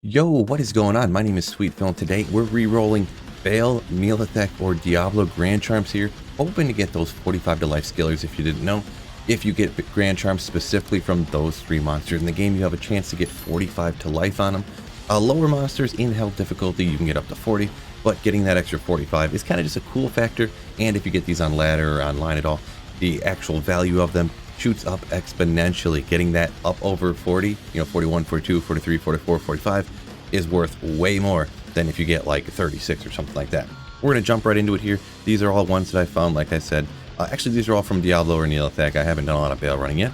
Yo, what is going on? My name is Sweet Phil. Today we're re-rolling Bale, Neolithic, or Diablo Grand Charms here, hoping to get those 45 to life skillers. If you didn't know, if you get Grand Charms specifically from those three monsters in the game, you have a chance to get 45 to life on them. Lower monsters in hell difficulty, you can get up to 40, but getting that extra 45 is kind of just a cool factor. And if you get these on ladder or online at all, the actual value of them shoots up exponentially. Getting that up over 40, 41, 42, 43, 44, 45 is worth way more than if you get like 36 or something like that. We're going to jump right into it here. These are all ones that I found, like I said. Actually, these are all from Diablo or Neolithic. I haven't done a lot of Bale running yet.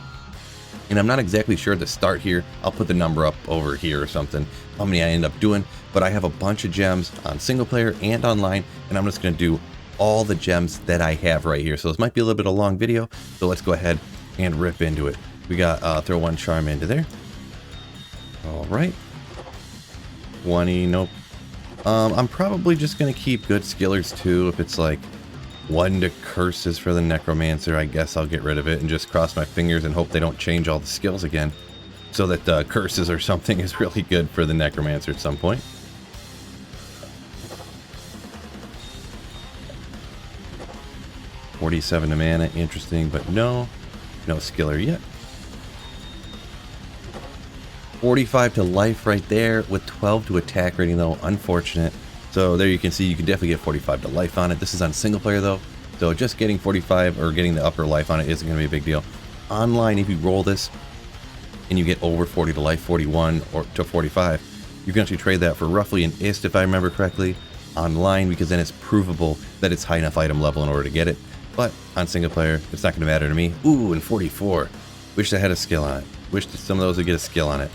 And I'm not exactly sure the start here. I'll put the number up over here or something, how many I end up doing. But I have a bunch of gems on single player and online, and I'm just going to do all the gems that I have right here. So this might be a little bit of a long video, so let's go ahead and rip into it. We got throw one charm into there. All right. 20, nope. I'm probably just going to keep good skillers too. If it's like 1 to curses for the necromancer, I guess I'll get rid of it and just cross my fingers and hope they don't change all the skills again, so that curses or something is really good for the necromancer at some point. $47 to mana, interesting, but no skiller yet. 45 to life right there with 12 to attack rating though, unfortunate. So there you can see you can definitely get 45 to life on it. This is on single player though, so just getting 45 or getting the upper life on it isn't going to be a big deal. Online, if you roll this and you get over 40 to life, 41 or to 45, you can actually trade that for roughly an ist if I remember correctly online, because then it's provable that it's high enough item level in order to get it. But on single player, it's not going to matter to me. Ooh, and 44. Wish I had a skill on it. Wish that some of those would get a skill on it.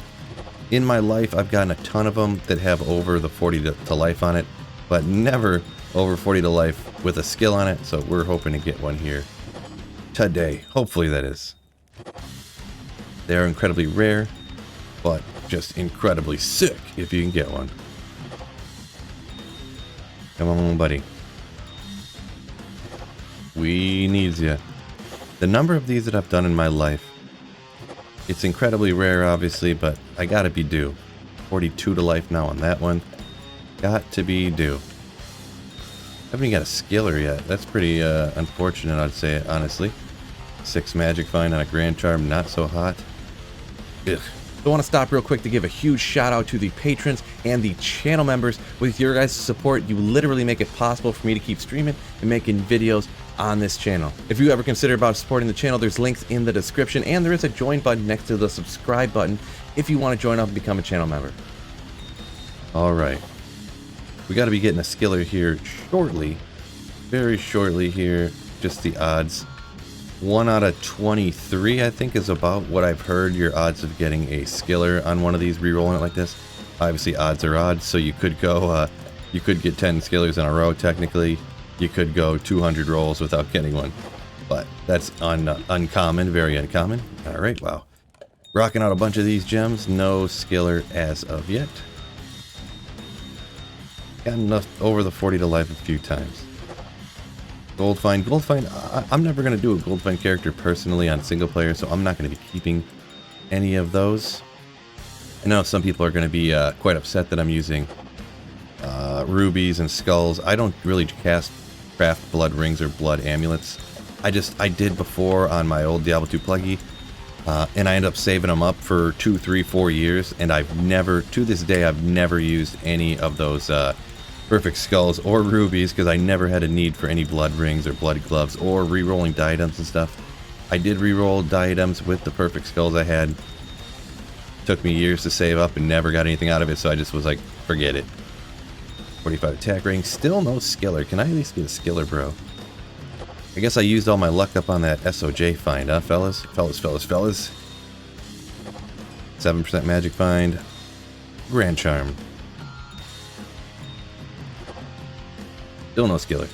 In my life, I've gotten a ton of them that have over the 40 to life on it, but never over 40 to life with a skill on it. So we're hoping to get one here today. Hopefully that is. They're incredibly rare, but just incredibly sick if you can get one. Come on, buddy. We needs ya. The number of these that I've done in my life, it's incredibly rare, obviously, but I gotta be due. 42 to life now on that one. Got to be due. Haven't even got a skiller yet. That's pretty unfortunate, I'd say, honestly. 6 magic find on a grand charm, not so hot. Ugh. I want to stop real quick to give a huge shout out to the patrons and the channel members. With your guys' support, you literally make it possible for me to keep streaming and making videos on this channel. If you ever consider about supporting the channel, there's links in the description, and there is a join button next to the subscribe button if you want to join up and become a channel member. All right, we got to be getting a skiller here shortly, very shortly here. Just the odds. 1 out of 23, I think, is about what I've heard your odds of getting a skiller on one of these, re-rolling it like this. Obviously, odds are odds, so you could go, you could get 10 skillers in a row, technically. You could go 200 rolls without getting one, but that's uncommon, very uncommon. All right, wow. Rocking out a bunch of these gems, no skiller as of yet. Got enough over the 40 to life a few times. Gold find. I'm never going to do a gold find character personally on single player, so I'm not going to be keeping any of those. I know some people are going to be quite upset that I'm using rubies and skulls. I don't really craft blood rings or blood amulets. I did before on my old Diablo 2 pluggy, and I ended up saving them up for 2, 3, 4 years, and I've never, to this day, I've never used any of those perfect skulls or rubies, because I never had a need for any blood rings or blood gloves or re-rolling diadems and stuff. I did re-roll diadems with the perfect skulls I had. Took me years to save up and never got anything out of it, so I just was like, forget it. 45 attack rating, still no skiller. Can I at least get a skiller, bro? I guess I used all my luck up on that SOJ find, huh, fellas? Fellas. 7% magic find. Grand charm. Still no skiller.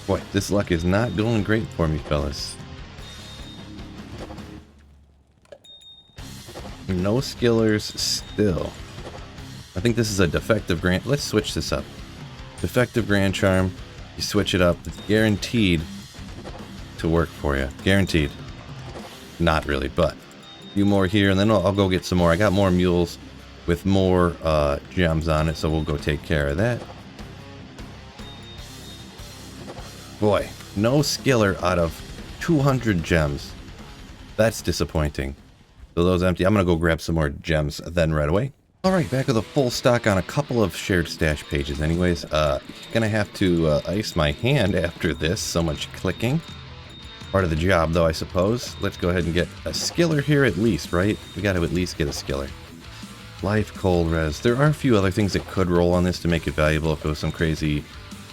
Boy, this luck is not going great for me, fellas. No skillers still. I think this is a defective grand. Let's switch this up. Defective grand charm. You switch it up. It's guaranteed to work for you. Guaranteed. Not really, but few more here, and then I'll go get some more. I got more mules with more gems on it, so we'll go take care of that. Boy, no skiller out of 200 gems. That's disappointing. So those empty. I'm going to go grab some more gems then right away. Alright, back with a full stock on a couple of shared stash pages anyways. Gonna have to ice my hand after this. So much clicking. Part of the job though, I suppose. Let's go ahead and get a skiller here at least, right? We got to at least get a skiller. Life, cold res. There are a few other things that could roll on this to make it valuable if it was some crazy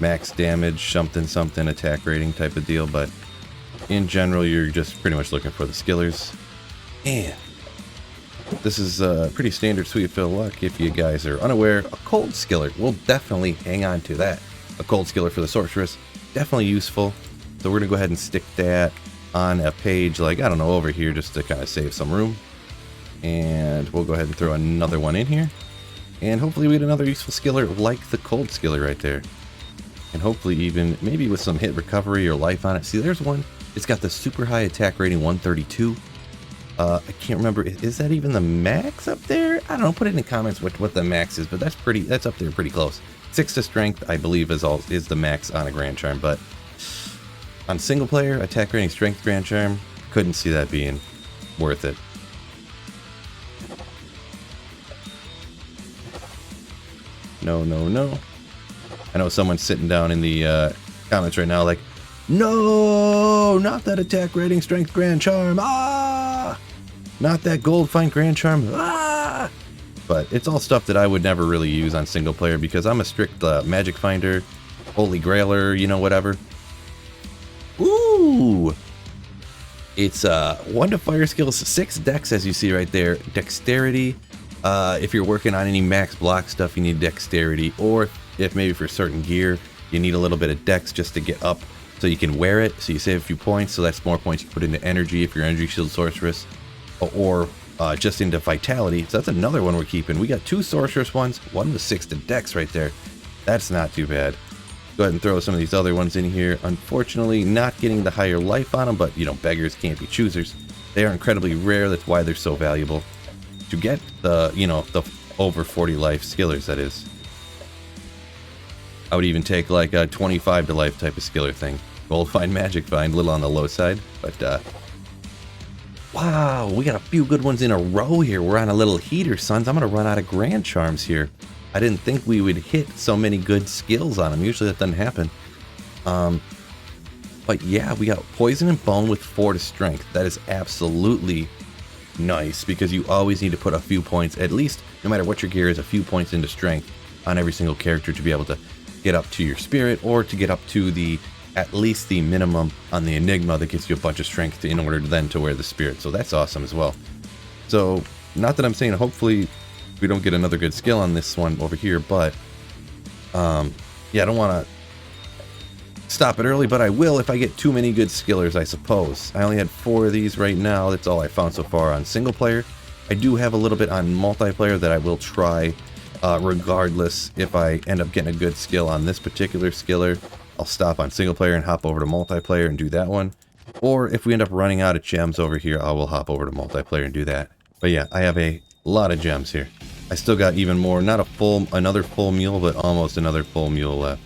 max damage, something attack rating type of deal, but in general you're just pretty much looking for the skillers. And this is pretty standard sweet fill luck. If you guys are unaware, a cold skiller, we'll definitely hang on to that. A cold skiller for the sorceress, definitely useful. So we're gonna go ahead and stick that on a page like, I don't know, over here just to kind of save some room. And we'll go ahead and throw another one in here. And hopefully we get another useful skiller like the cold skiller right there. And hopefully even maybe with some hit recovery or life on it. See, there's one. It's got the super high attack rating, 132. I can't remember. Is that even the max up there? I don't know. Put it in the comments what the max is, but that's up there pretty close. 6 to strength, I believe, is the max on a Grand Charm. But on single player, attack rating, strength Grand Charm, couldn't see that being worth it. No, no, no. I know someone's sitting down in the comments right now like, no, not that attack rating, strength Grand Charm. Ah! Not that gold fine Grand Charm. Ah! But it's all stuff that I would never really use on single player because I'm a strict magic finder, holy grailer, you know, whatever. Ooh! It's 1 to fire skills, 6 dex as you see right there. Dexterity. If you're working on any max block stuff, you need dexterity. Or if maybe for certain gear, you need a little bit of dex just to get up so you can wear it. So you save a few points. So that's more points you can put into energy if you're energy shield sorceress. Or just into vitality. So that's another one we're keeping. We got 2 sorceress ones. One with 6 to dex right there. That's not too bad. Go ahead and throw some of these other ones in here. Unfortunately, not getting the higher life on them, but you know, beggars can't be choosers. They are incredibly rare. That's why they're so valuable. To get the, you know, the over 40 life skillers, that is. I would even take like a 25 to life type of skiller thing. Gold find, magic find, a little on the low side, but wow, we got a few good ones in a row here. We're on a little heater, sons. I'm gonna run out of Grand Charms here. I didn't think we would hit so many good skills on them. Usually that doesn't happen. But yeah, we got poison and bone with 4 to strength. That is absolutely nice because you always need to put a few points, at least no matter what your gear is, a few points into strength on every single character to be able to get up to your spirit or to get up to the at least the minimum on the Enigma that gives you a bunch of strength in order then to wear the spirit. So that's awesome as well. So not that I'm saying hopefully we don't get another good skill on this one over here, but yeah, I don't want to stop it early, but I will if I get too many good skillers, I suppose. I only had 4 of these right now. That's all I found so far on single player. I do have a little bit on multiplayer that I will try regardless. If I end up getting a good skill on this particular skiller, I'll stop on single player and hop over to multiplayer and do that one. Or if we end up running out of gems over here, I will hop over to multiplayer and do that. But yeah, I have a lot of gems here. I still got even more, not another full mule, but almost another full mule left.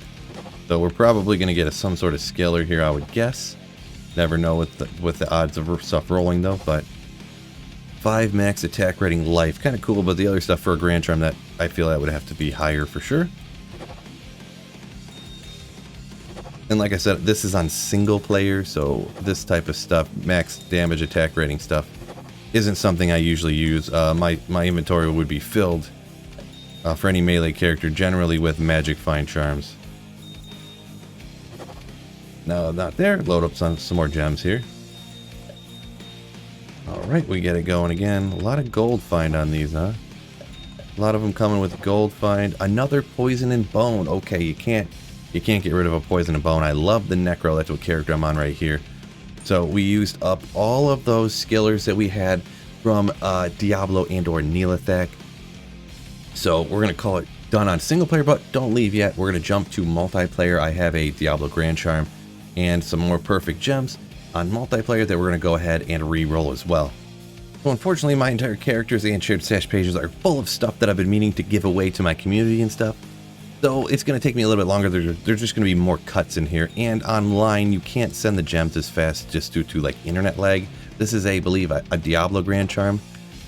So we're probably going to get some sort of skiller here, I would guess. Never know with the odds of stuff rolling though, but 5 max attack rating life, kind of cool, but the other stuff for a Grand Charm that I feel that would have to be higher for sure. And like I said, this is on single player, so this type of stuff, max damage attack rating stuff, isn't something I usually use. My inventory would be filled for any melee character generally with magic find charms. No, not there. Load up some more gems here. Alright, we get it going again. A lot of gold find on these, huh? A lot of them coming with gold find. Another poison and bone. Okay, you can't get rid of a poison and bone. I love the necro. That's what character I'm on right here. So we used up all of those skillers that we had from Diablo and or Neolithic. So we're going to call it done on single player, but don't leave yet. We're going to jump to multiplayer. I have a Diablo Grand Charm and some more perfect gems on multiplayer that we're going to go ahead and re-roll as well. So unfortunately, my entire characters and shared stash pages are full of stuff that I've been meaning to give away to my community and stuff. So it's going to take me a little bit longer. There's just going to be more cuts in here. And online, you can't send the gems as fast just due to like internet lag. This is, I believe, a Diablo Grand Charm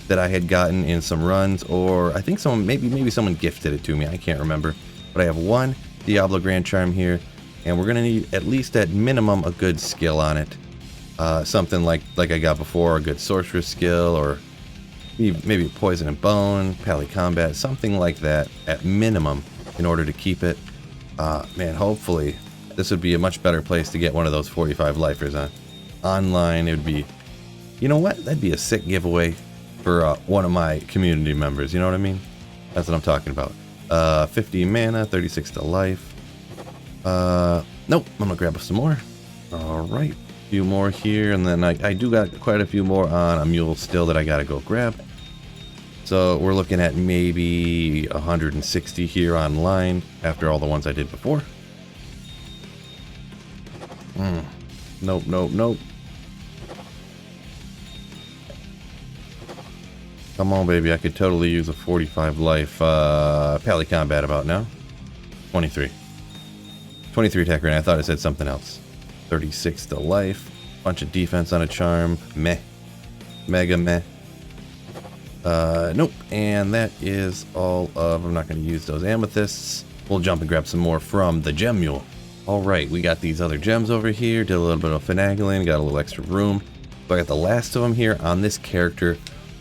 that I had gotten in some runs, or I think someone, maybe someone gifted it to me. I can't remember. But I have one Diablo Grand Charm here, and we're going to need at least at minimum a good skill on it. Something like I got before, a good sorceress skill, or maybe poison and bone, pally combat, something like that at minimum in order to keep it. Man, hopefully this would be a much better place to get one of those 45 lifers on. Online, it would be, you know what? That'd be a sick giveaway for one of my community members. You know what I mean? That's what I'm talking about. 50 mana, 36 to life. Nope, I'm gonna grab some more. All right. Few more here, and then I do got quite a few more on a mule still that I gotta go grab. So we're looking at maybe 160 here online after all the ones I did before. Nope, nope, nope. Come on, baby, I could totally use a 45 life pally combat about now. 23 attack rate. I thought it said something else. 36 to life, bunch of defense on a charm, meh, mega meh. Nope, and that is all of, I'm not going to use those amethysts. We'll jump and grab some more from the gem mule. All right, we got these other gems over here, did a little bit of finagling, got a little extra room. So I got the last of them here on this character.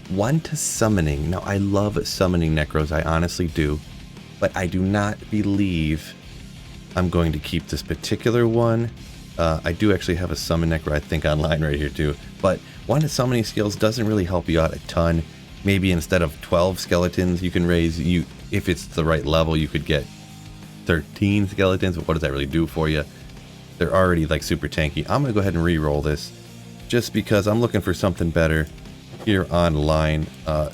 One to summoning. Now, I love summoning necros, I honestly do, but I do not believe I'm going to keep this particular one. I do actually have a summon necro, I think, online right here too. But one of summoning skills doesn't really help you out a ton. Maybe instead of 12 skeletons you can raise, if it's the right level, you could get 13 skeletons. But what does that really do for you? They're already like super tanky. I'm going to go ahead and re-roll this just because I'm looking for something better here online.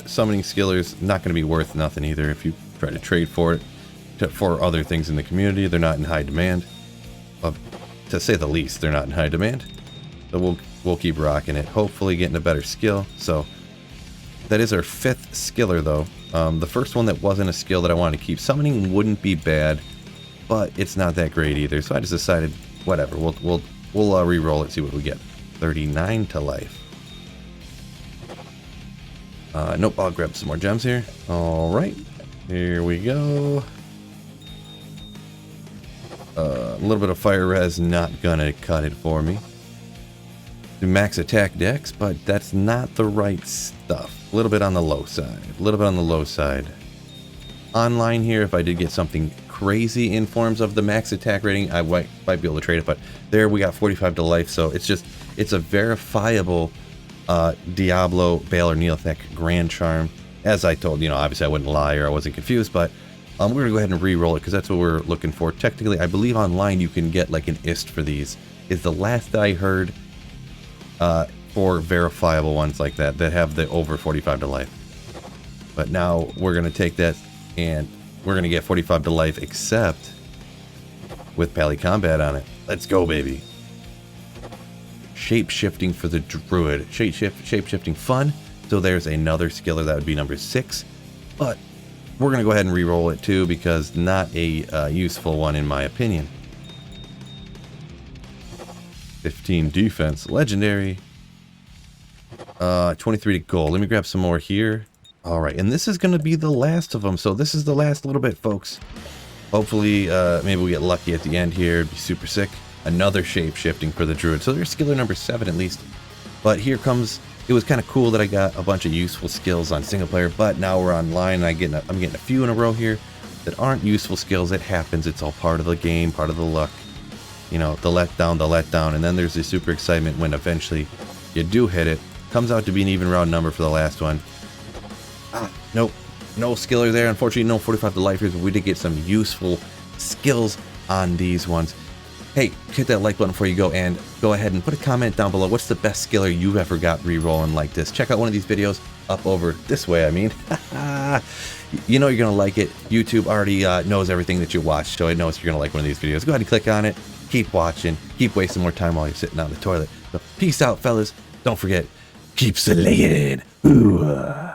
Summoning skillers not going to be worth nothing either if you try to trade for it. For other things in the community, they're not in high demand. To say the least, they're not in high demand. So we'll keep rocking it. Hopefully getting a better skill. So that is our 5th skiller though. The first one that wasn't a skill that I wanted to keep. Summoning wouldn't be bad, but it's not that great either. So I just decided, whatever. We'll re-roll it, see what we get. 39 to life. Nope, I'll grab some more gems here. All right, here we go. A little bit of fire res, not gonna cut it for me. Do max attack dex, but that's not the right stuff. A little bit on the low side. A little bit on the low side. Online here, if I did get something crazy in forms of the max attack rating, I might be able to trade it. But there we got 45 to life, so it's a verifiable Diablo Baal or Neolithek Grand Charm. As I told, obviously I wouldn't lie or I wasn't confused, but we're going to go ahead and re-roll it because that's what we're looking for. Technically, I believe online you can get like an ist for these. Is the last that I heard for verifiable ones like that have the over 45 to life. But now we're going to take that and we're going to get 45 to life except with pally combat on it. Let's go, baby. Shape-shifting for the druid. Shape-shifting fun. So there's another skiller that would be number 6. But we're going to go ahead and re-roll it too because not a useful one in my opinion. 15 defense. Legendary. 23 to gold. Let me grab some more here. Alright, and this is going to be the last of them. So this is the last little bit, folks. Hopefully, maybe we get lucky at the end here. It'd be super sick. Another shape-shifting for the druid. So there's skiller number 7 at least. But here comes... It was kind of cool that I got a bunch of useful skills on single player, but now we're online and I'm getting a few in a row here that aren't useful skills. It happens. It's all part of the game, part of the luck. The letdown, and then there's this super excitement when eventually you do hit it. Comes out to be an even round number for the last one. Nope. No skiller there. Unfortunately, no 45 to lifers, but we did get some useful skills on these ones. Hey, hit that like button before you go, and go ahead and put a comment down below. What's the best skiller you've ever got re-rolling like this? Check out one of these videos up over this way, I mean. You know you're going to like it. YouTube already knows everything that you watch, so it knows you're going to like one of these videos. Go ahead and click on it. Keep watching. Keep wasting more time while you're sitting on the toilet. So peace out, fellas. Don't forget, Keep slaying. Ooh.